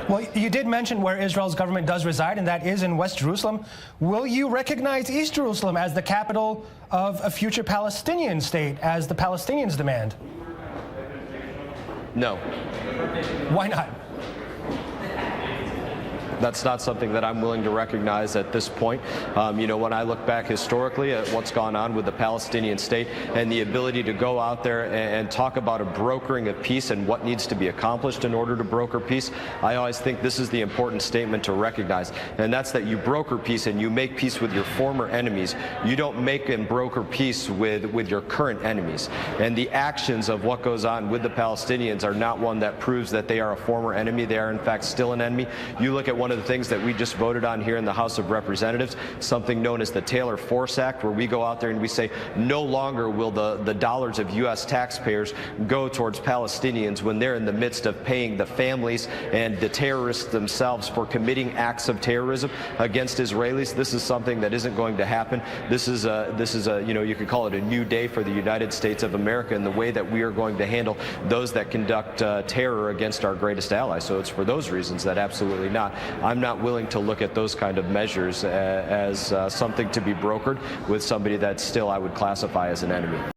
Well, you did mention where Israel's government does reside, and that is in West Jerusalem. Will you recognize East Jerusalem as the capital of a future Palestinian state, as the Palestinians demand? No. Why not? That's not something that I'm willing to recognize at this point. When I look back historically at what's gone on with the Palestinian state and the ability to go out there and talk about a brokering of peace and what needs to be accomplished in order to broker peace, I always think this is the important statement to recognize, and that's that you broker peace and you make peace with your former enemies. You don't make and broker peace with your current enemies. And the actions of what goes on with the Palestinians are not one that proves that they are a former enemy. They are, in fact, still an enemy. You look at one of the things that we just voted on here in the House of Representatives, something known as the Taylor Force Act, where we go out there and we say no longer will the dollars of U.S. taxpayers go towards Palestinians when they're in the midst of paying the families and the terrorists themselves for committing acts of terrorism against Israelis. This is something that isn't going to happen. This is a you could call it a new day for the United States of America in the way that we are going to handle those that conduct terror against our greatest ally. So it's for those reasons that absolutely not. I'm not willing to look at those kind of measures as something to be brokered with somebody that still I would classify as an enemy.